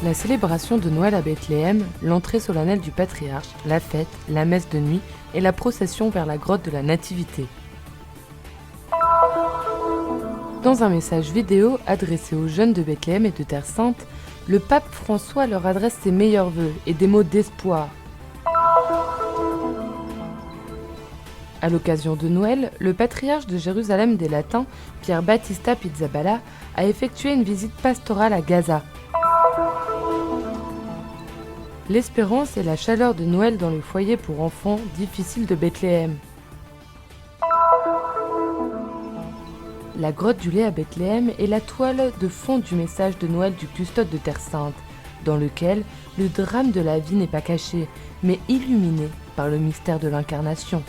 La célébration de Noël à Bethléem, l'entrée solennelle du patriarche, la fête, la messe de nuit et la procession vers la grotte de la Nativité. Dans un message vidéo adressé aux jeunes de Bethléem et de Terre Sainte, le pape François leur adresse ses meilleurs vœux et des mots d'espoir. À l'occasion de Noël, le patriarche de Jérusalem des Latins, Pier Battista Pizzaballa, a effectué une visite pastorale à Gaza. L'espérance et la chaleur de Noël dans le foyer pour enfants difficiles de Bethléem. La grotte du lait à Bethléem est la toile de fond du message de Noël du custode de Terre Sainte, dans lequel le drame de la vie n'est pas caché, mais illuminé par le mystère de l'incarnation.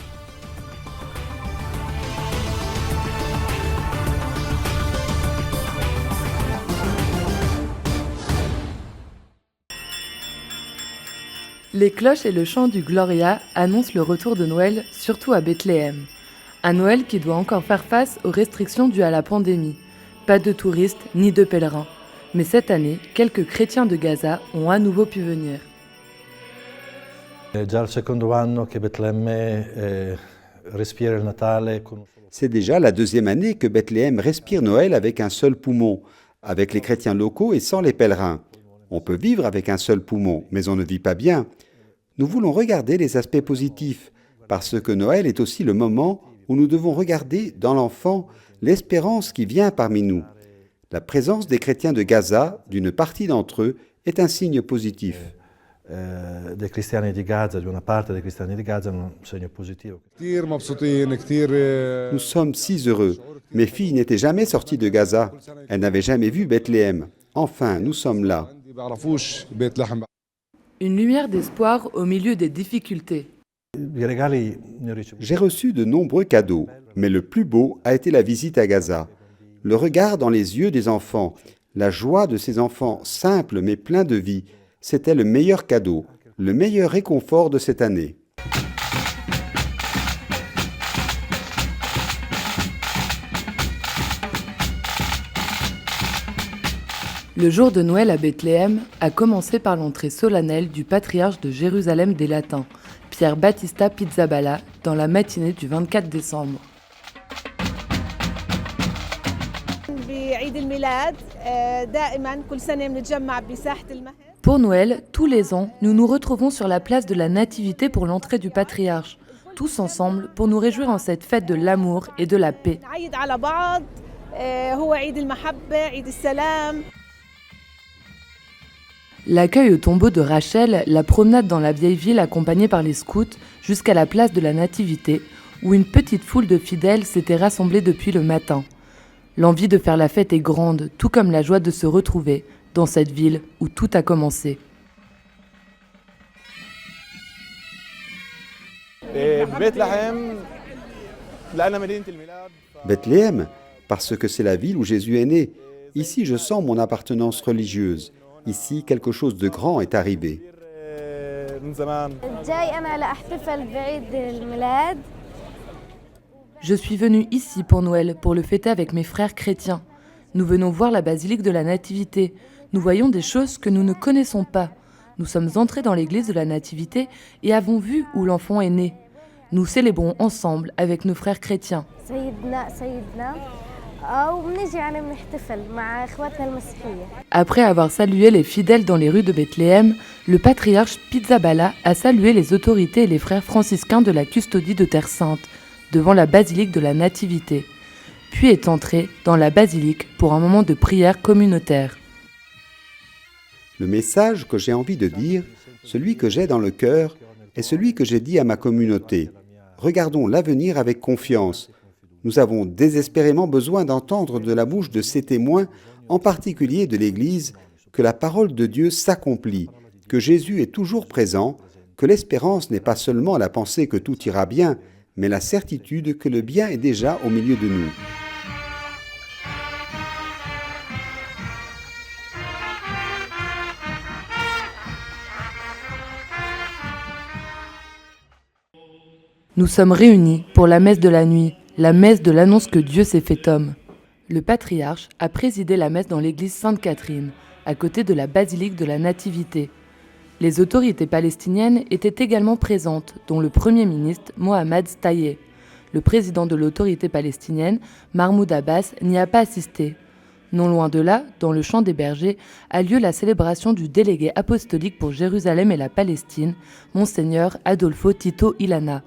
Les cloches et le chant du Gloria annoncent le retour de Noël, surtout à Bethléem. Un Noël qui doit encore faire face aux restrictions dues à la pandémie. Pas de touristes ni de pèlerins. Mais cette année, quelques chrétiens de Gaza ont à nouveau pu venir. C'est déjà la deuxième année que Bethléem respire Noël avec un seul poumon, avec les chrétiens locaux et sans les pèlerins. On peut vivre avec un seul poumon, mais on ne vit pas bien. Nous voulons regarder les aspects positifs, parce que Noël est aussi le moment où nous devons regarder dans l'enfant l'espérance qui vient parmi nous. La présence des chrétiens de Gaza, d'une partie d'entre eux, est un signe positif. Dei cristiani di Gaza, di una parte dei cristiani di Gaza, è un segno positivo. Nous sommes si heureux. Mes filles n'étaient jamais sorties de Gaza. Elles n'avaient jamais vu Bethléem. Enfin, nous sommes là. Une lumière d'espoir au milieu des difficultés. J'ai reçu de nombreux cadeaux, mais le plus beau a été la visite à Gaza. Le regard dans les yeux des enfants, la joie de ces enfants simples mais pleins de vie, c'était le meilleur cadeau, le meilleur réconfort de cette année. Le jour de Noël à Bethléem a commencé par l'entrée solennelle du patriarche de Jérusalem des Latins, Pier Battista Pizzaballa, dans la matinée du 24 décembre. Pour Noël, tous les ans, nous nous retrouvons sur la place de la Nativité pour l'entrée du patriarche, tous ensemble pour nous réjouir en cette fête de l'amour et de la paix. L'accueil au tombeau de Rachel, la promenade dans la vieille ville accompagnée par les scouts jusqu'à la place de la Nativité, où une petite foule de fidèles s'était rassemblée depuis le matin. L'envie de faire la fête est grande, tout comme la joie de se retrouver dans cette ville où tout a commencé. Bethléem, parce que c'est la ville où Jésus est né. Ici, je sens mon appartenance religieuse. Ici, quelque chose de grand est arrivé. Je suis venu ici pour Noël, pour le fêter avec mes frères chrétiens. Nous venons voir la basilique de la Nativité. Nous voyons des choses que nous ne connaissons pas. Nous sommes entrés dans l'église de la Nativité et avons vu où l'enfant est né. Nous célébrons ensemble avec nos frères chrétiens. Après avoir salué les fidèles dans les rues de Bethléem, le patriarche Pizzaballa a salué les autorités et les frères franciscains de la custodie de Terre Sainte, devant la basilique de la Nativité, puis est entré dans la basilique pour un moment de prière communautaire. Le message que j'ai envie de dire, celui que j'ai dans le cœur, est celui que j'ai dit à ma communauté. Regardons l'avenir avec confiance. Nous avons désespérément besoin d'entendre de la bouche de ces témoins, en particulier de l'Église, que la parole de Dieu s'accomplit, que Jésus est toujours présent, que l'espérance n'est pas seulement la pensée que tout ira bien, mais la certitude que le bien est déjà au milieu de nous. Nous sommes réunis pour la messe de la nuit, la messe de l'annonce que Dieu s'est fait homme. Le patriarche a présidé la messe dans l'église Sainte-Catherine, à côté de la basilique de la Nativité. Les autorités palestiniennes étaient également présentes, dont le Premier ministre Mohammad Stayeh. Le président de l'autorité palestinienne, Mahmoud Abbas, n'y a pas assisté. Non loin de là, dans le champ des bergers, a lieu la célébration du délégué apostolique pour Jérusalem et la Palestine, Monseigneur Adolfo Tito Ilana.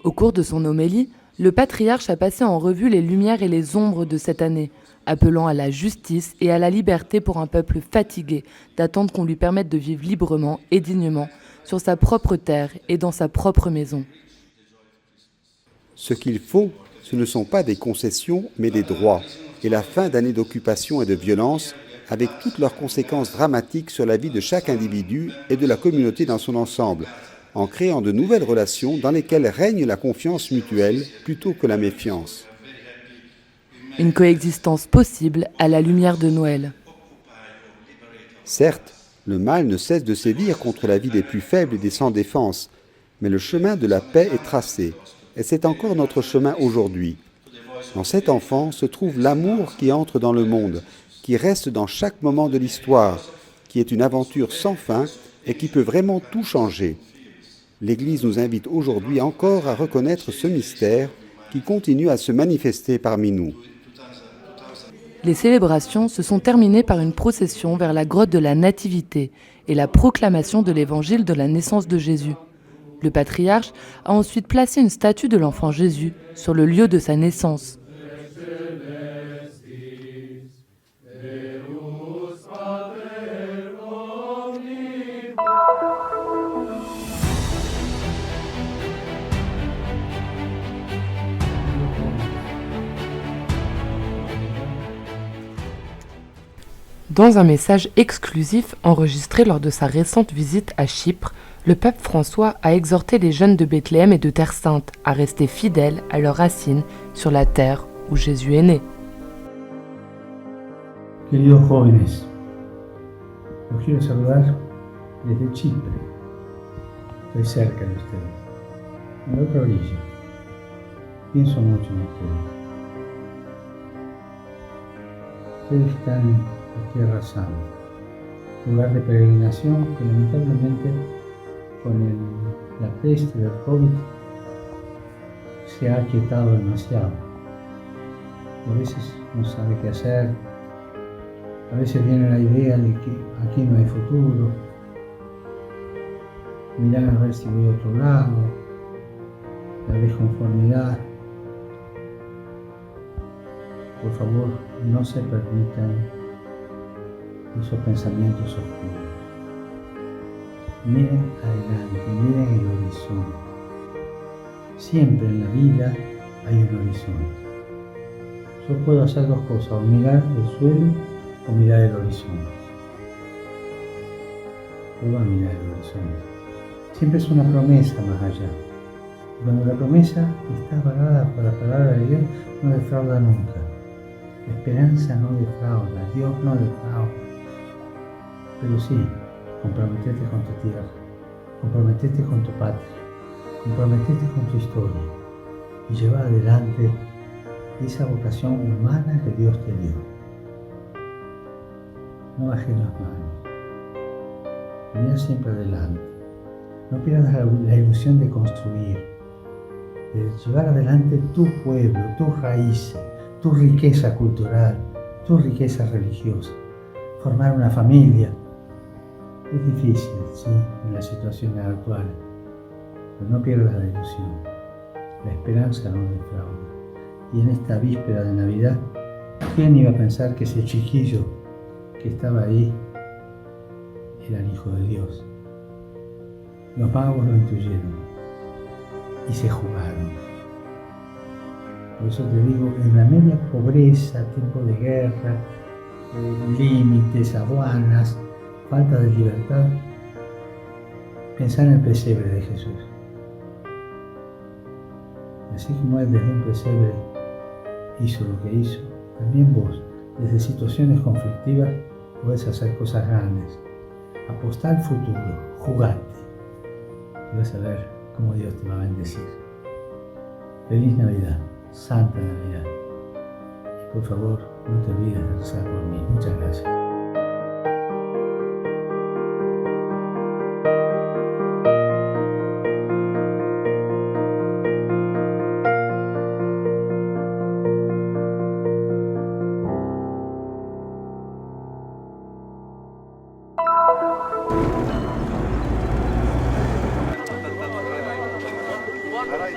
Au cours de son homélie, le patriarche a passé en revue les lumières et les ombres de cette année, appelant à la justice et à la liberté pour un peuple fatigué d'attendre qu'on lui permette de vivre librement et dignement sur sa propre terre et dans sa propre maison. Ce qu'il faut, ce ne sont pas des concessions, mais des droits, et la fin d'années d'occupation et de violence, avec toutes leurs conséquences dramatiques sur la vie de chaque individu et de la communauté dans son ensemble, en créant de nouvelles relations dans lesquelles règne la confiance mutuelle plutôt que la méfiance. Une coexistence possible à la lumière de Noël. Certes, le mal ne cesse de sévir contre la vie des plus faibles et des sans défense, mais le chemin de la paix est tracé, et c'est encore notre chemin aujourd'hui. Dans cet enfant se trouve l'amour qui entre dans le monde, qui reste dans chaque moment de l'histoire, qui est une aventure sans fin et qui peut vraiment tout changer. L'Église nous invite aujourd'hui encore à reconnaître ce mystère qui continue à se manifester parmi nous. Les célébrations se sont terminées par une procession vers la grotte de la Nativité et la proclamation de l'évangile de la naissance de Jésus. Le patriarche a ensuite placé une statue de l'enfant Jésus sur le lieu de sa naissance. Dans un message exclusif enregistré lors de sa récente visite à Chypre, le pape François a exhorté les jeunes de Bethléem et de Terre Sainte à rester fidèles à leurs racines sur la terre où Jésus est né. Queridos jóvenes, los quiero saludar desde Chipre. Estoy cerca de ustedes, en la otra orilla. Pienso mucho en ustedes. Ustedes están en Tierra Santa, lugar de peregrinación que lamentablemente con la peste del COVID se ha aquietado demasiado. A veces no sabe qué hacer, a veces viene la idea de que aquí no hay futuro, mirar a ver si voy a otro lado, la desconformidad. Por favor, no se permitan esos pensamientos oscuros. Miren adelante, miren el horizonte. Siempre en la vida hay un horizonte. Yo puedo hacer dos cosas, o mirar el suelo o mirar el horizonte. Prueba a mirar el horizonte. Siempre es una promesa más allá. Cuando la promesa está avalada por la palabra de Dios, no defrauda nunca. La esperanza no defrauda, Dios no defrauda. Pero sí, comprometete con tu tierra, comprometete con tu patria, comprometete con tu historia y lleva adelante esa vocación humana que Dios te dio. No bajes las manos, mira siempre adelante. No pierdas la ilusión de construir, de llevar adelante tu pueblo, tus raíces, tu riqueza cultural, tu riqueza religiosa, formar una familia. Es difícil, sí, en las situaciones actuales, pero no pierdas la ilusión. La esperanza no defrauda. Y en esta víspera de Navidad, ¿quién iba a pensar que ese chiquillo que estaba ahí era el Hijo de Dios? Los magos lo intuyeron y se jugaron. Por eso te digo, en la media pobreza, tiempo de guerra, límites, aduanas, falta de libertad, pensar en el pesebre de Jesús. Y así como Él desde un pesebre hizo lo que hizo, también vos, desde situaciones conflictivas, podés hacer cosas grandes. Apostá al futuro, jugate. Y vas a ver cómo Dios te va a bendecir. Feliz Navidad, Santa Navidad. Y por favor, No te olvides de rezar por mí. Muchas gracias.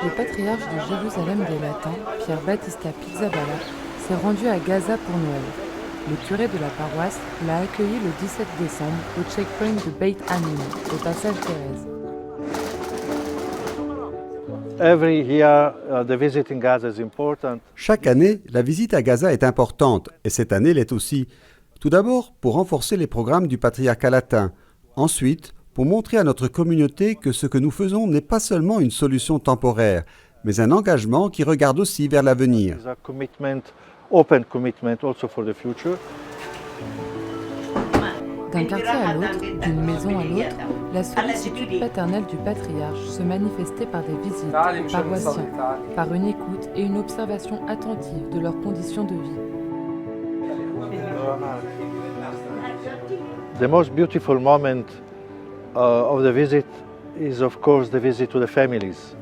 Le patriarche de Jérusalem des Latins, Pierre Battista Pizzaballa, s'est rendu à Gaza pour Noël. Le curé de la paroisse l'a accueilli le 17 décembre au checkpoint de Beit Hanin, au passage Thérèse. Chaque année, la visite à Gaza est importante, et cette année l'est aussi. Tout d'abord, pour renforcer les programmes du patriarcat latin. Ensuite, pour montrer à notre communauté que ce que nous faisons n'est pas seulement une solution temporaire, mais un engagement qui regarde aussi vers l'avenir. D'un quartier à l'autre, d'une maison à l'autre, la sollicitude paternelle du patriarche se manifestait par des visites aux paroissiens, par une écoute et une observation attentive de leurs conditions de vie. The most beautiful moment of the visit is of course the visit to the families.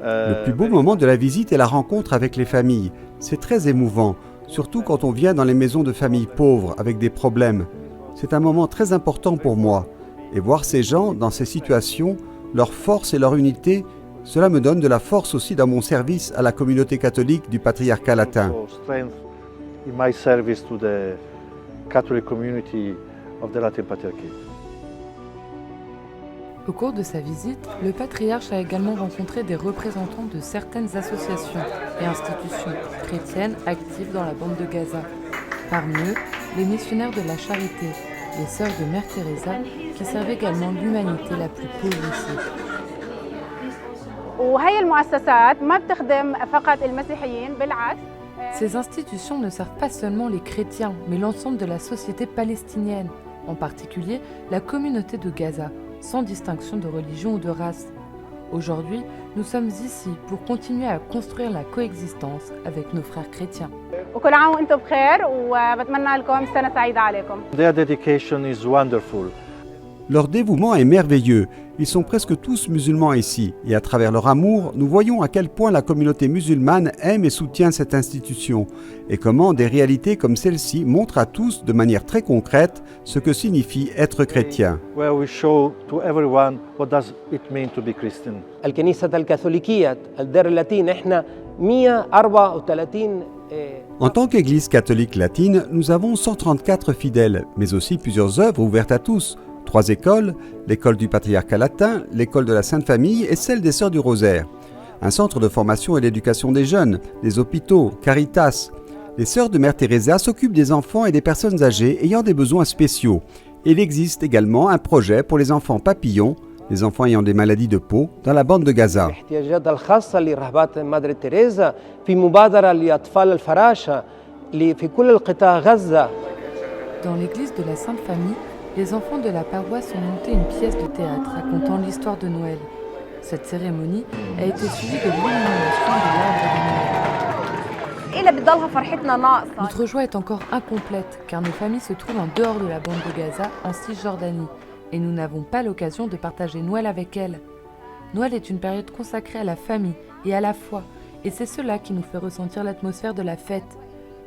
Le plus beau moment de la visite est la rencontre avec les familles. C'est très émouvant, surtout quand on vient dans les maisons de familles pauvres avec des problèmes. C'est un moment très important pour moi. Et voir ces gens dans ces situations, leur force et leur unité, cela me donne de la force aussi dans mon service à la communauté catholique du patriarcat latin. In my service to the Catholic community of the Latin Patriarchate. Au cours de sa visite, le patriarche a également rencontré des représentants de certaines associations et institutions chrétiennes actives dans la bande de Gaza. Parmi eux, les missionnaires de la charité, les sœurs de Mère Teresa, qui servent également l'humanité la plus pauvre ici. Ces institutions ne servent pas seulement les chrétiens, mais l'ensemble de la société palestinienne, en particulier la communauté de Gaza, sans distinction de religion ou de race. Aujourd'hui, nous sommes ici pour continuer à construire la coexistence avec nos frères chrétiens. Their dedication is wonderful. Leur dévouement est merveilleux. Ils sont presque tous musulmans ici. Et à travers leur amour, nous voyons à quel point la communauté musulmane aime et soutient cette institution. Et comment des réalités comme celle-ci montrent à tous, de manière très concrète, ce que signifie être chrétien. Where we show to everyone what does it mean to be Christian. الكنيسة الكاثوليكية الدار اللاتين احنا 134 En tant qu'Église catholique latine, nous avons 134 fidèles, mais aussi plusieurs œuvres ouvertes à tous. 3 écoles, l'école du patriarcat latin, l'école de la Sainte Famille et celle des Sœurs du Rosaire. Un centre de formation et d'éducation des jeunes, des hôpitaux, Caritas. Les Sœurs de Mère Teresa s'occupent des enfants et des personnes âgées ayant des besoins spéciaux. Et il existe également un projet pour les enfants papillons, les enfants ayant des maladies de peau, dans la bande de Gaza. Dans l'église de la Sainte Famille, les enfants de la paroisse ont monté une pièce de théâtre racontant l'histoire de Noël. Cette cérémonie a été suivie de l'illumination de l'arbre de Noël. Notre joie est encore incomplète car nos familles se trouvent en dehors de la bande de Gaza, en Cisjordanie, et nous n'avons pas l'occasion de partager Noël avec elles. Noël est une période consacrée à la famille et à la foi, et c'est cela qui nous fait ressentir l'atmosphère de la fête.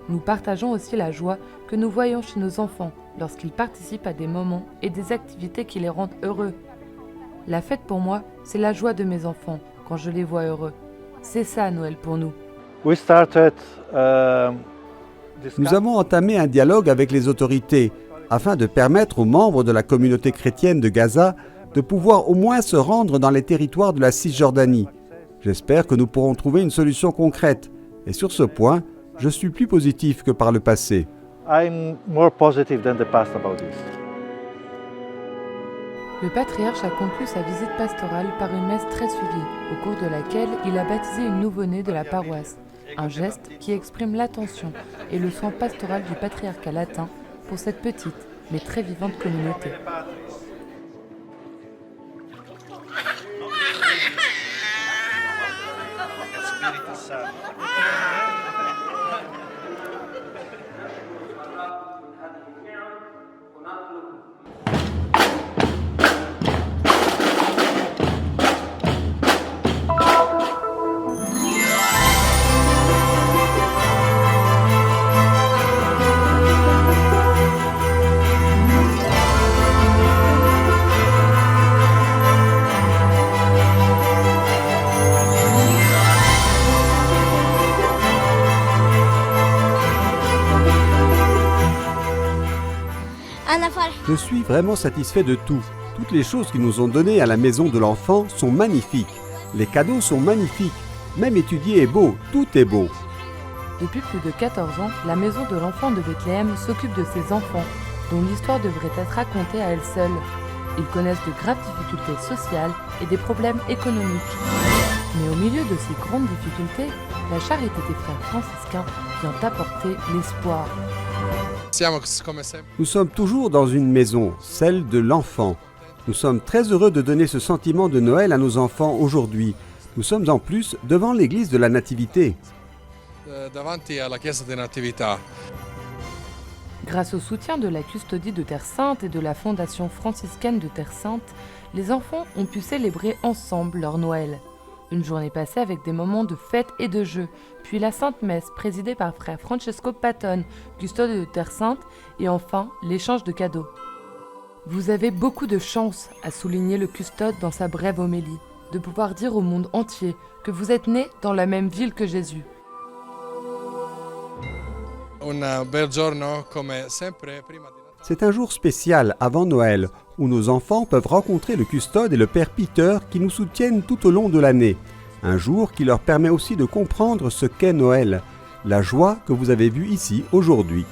Nous partageons aussi la joie que nous voyons chez nos enfants lorsqu'ils participent à des moments et des activités qui les rendent heureux. La fête pour moi, c'est la joie de mes enfants quand je les vois heureux. C'est ça Noël pour nous. Nous avons entamé un dialogue avec les autorités afin de permettre aux membres de la communauté chrétienne de Gaza de pouvoir au moins se rendre dans les territoires de la Cisjordanie. J'espère que nous pourrons trouver une solution concrète. Et sur ce point, je suis plus positif que par le passé. I'm more positive than the past about this. Le patriarche a conclu sa visite pastorale par une messe très suivie, au cours de laquelle il a baptisé une nouveau-née de la paroisse. Un geste qui exprime l'attention et le soin pastoral du patriarcat latin pour cette petite mais très vivante communauté. Je suis vraiment satisfait de tout. Toutes les choses qu'ils nous ont données à la maison de l'enfant sont magnifiques. Les cadeaux sont magnifiques. Même étudier est beau, tout est beau. Depuis plus de 14 ans, la maison de l'enfant de Bethléem s'occupe de ces enfants, dont l'histoire devrait être racontée à elle seule. Ils connaissent de graves difficultés sociales et des problèmes économiques. Mais au milieu de ces grandes difficultés, la charité des frères franciscains vient apporter l'espoir. Nous sommes toujours dans une maison, celle de l'enfant. Nous sommes très heureux de donner ce sentiment de Noël à nos enfants aujourd'hui. Nous sommes en plus devant l'église de la Nativité. Grâce au soutien de la Custodie de Terre Sainte et de la Fondation franciscaine de Terre Sainte, les enfants ont pu célébrer ensemble leur Noël. Une journée passée avec des moments de fête et de jeu, puis la Sainte Messe présidée par frère Francesco Patton, custode de Terre Sainte, et enfin l'échange de cadeaux. Vous avez beaucoup de chance, a souligné le custode dans sa brève homélie, de pouvoir dire au monde entier que vous êtes nés dans la même ville que Jésus. C'est un jour spécial avant Noël, où nos enfants peuvent rencontrer le custode et le père Peter qui nous soutiennent tout au long de l'année. Un jour qui leur permet aussi de comprendre ce qu'est Noël, la joie que vous avez vue ici aujourd'hui.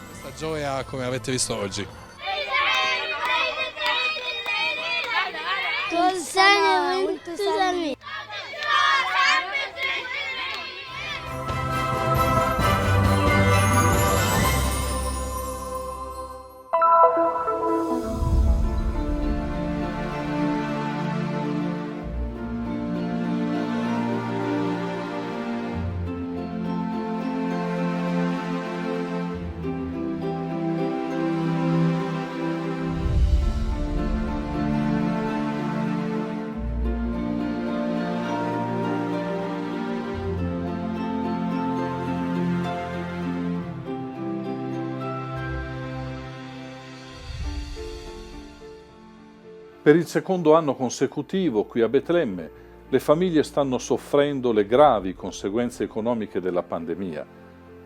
Per il secondo anno consecutivo qui a Betlemme le famiglie stanno soffrendo le gravi conseguenze economiche della pandemia.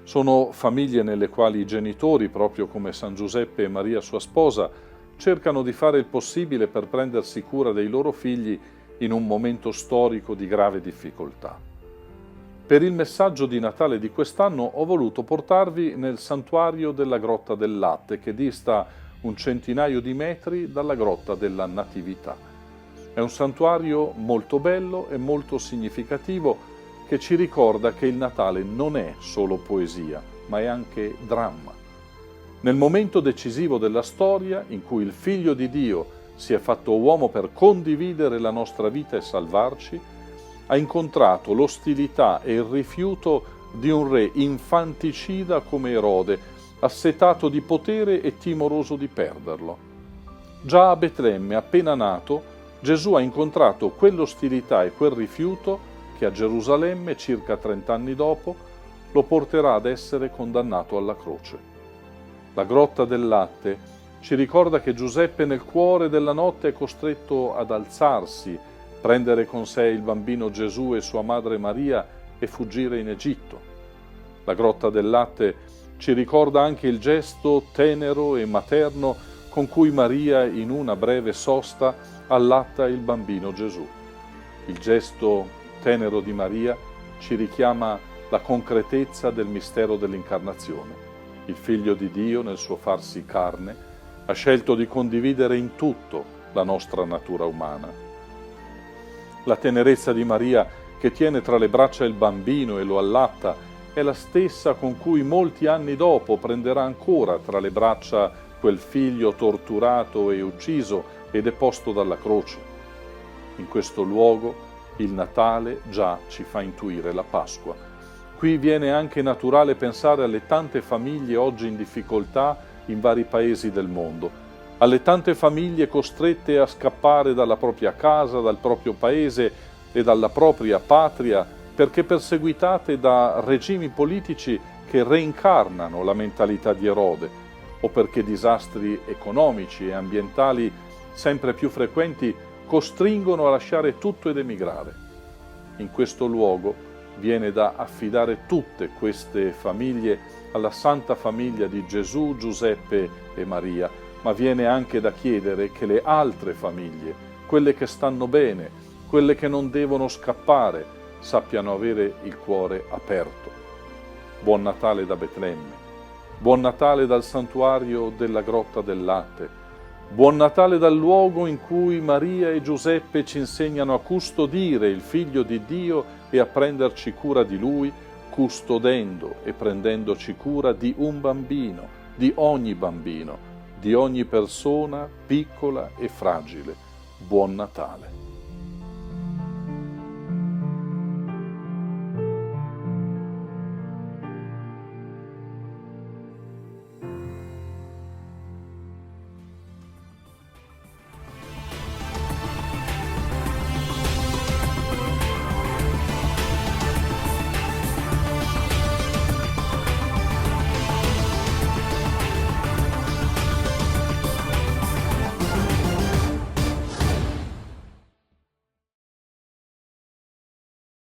Sono famiglie nelle quali i genitori, proprio come San Giuseppe e Maria sua sposa, cercano di fare il possibile per prendersi cura dei loro figli in un momento storico di grave difficoltà. Per il messaggio di Natale di quest'anno ho voluto portarvi nel santuario della Grotta del Latte, che dista un centinaio di metri dalla Grotta della Natività. È un santuario molto bello e molto significativo che ci ricorda che il Natale non è solo poesia, ma è anche dramma. Nel momento decisivo della storia, in cui il Figlio di Dio si è fatto uomo per condividere la nostra vita e salvarci, ha incontrato l'ostilità e il rifiuto di un re infanticida come Erode, assetato di potere e timoroso di perderlo. Già a Betlemme, appena nato, Gesù ha incontrato quell'ostilità e quel rifiuto che a Gerusalemme, circa 30 anni dopo, lo porterà ad essere condannato alla croce. La Grotta del Latte ci ricorda che Giuseppe nel cuore della notte è costretto ad alzarsi, prendere con sé il bambino Gesù e sua madre Maria e fuggire in Egitto. La Grotta del Latte ci ricorda anche il gesto tenero e materno con cui Maria, in una breve sosta, allatta il bambino Gesù. Il gesto tenero di Maria ci richiama la concretezza del mistero dell'incarnazione. Il Figlio di Dio, nel suo farsi carne, ha scelto di condividere in tutto la nostra natura umana. La tenerezza di Maria, che tiene tra le braccia il bambino e lo allatta, è la stessa con cui molti anni dopo prenderà ancora tra le braccia quel figlio torturato e ucciso e deposto dalla croce. In questo luogo il Natale già ci fa intuire la Pasqua. Qui viene anche naturale pensare alle tante famiglie oggi in difficoltà in vari paesi del mondo, alle tante famiglie costrette a scappare dalla propria casa, dal proprio paese e dalla propria patria perché perseguitate da regimi politici che reincarnano la mentalità di Erode, o perché disastri economici e ambientali sempre più frequenti costringono a lasciare tutto ed emigrare. In questo luogo viene da affidare tutte queste famiglie alla Santa Famiglia di Gesù, Giuseppe e Maria, ma viene anche da chiedere che le altre famiglie, quelle che stanno bene, quelle che non devono scappare, sappiano avere il cuore aperto. Buon Natale da Betlemme, buon Natale dal santuario della Grotta del Latte, buon Natale dal luogo in cui Maria e Giuseppe ci insegnano a custodire il Figlio di Dio e a prenderci cura di Lui, custodendo e prendendoci cura di un bambino, di ogni persona piccola e fragile. Buon Natale.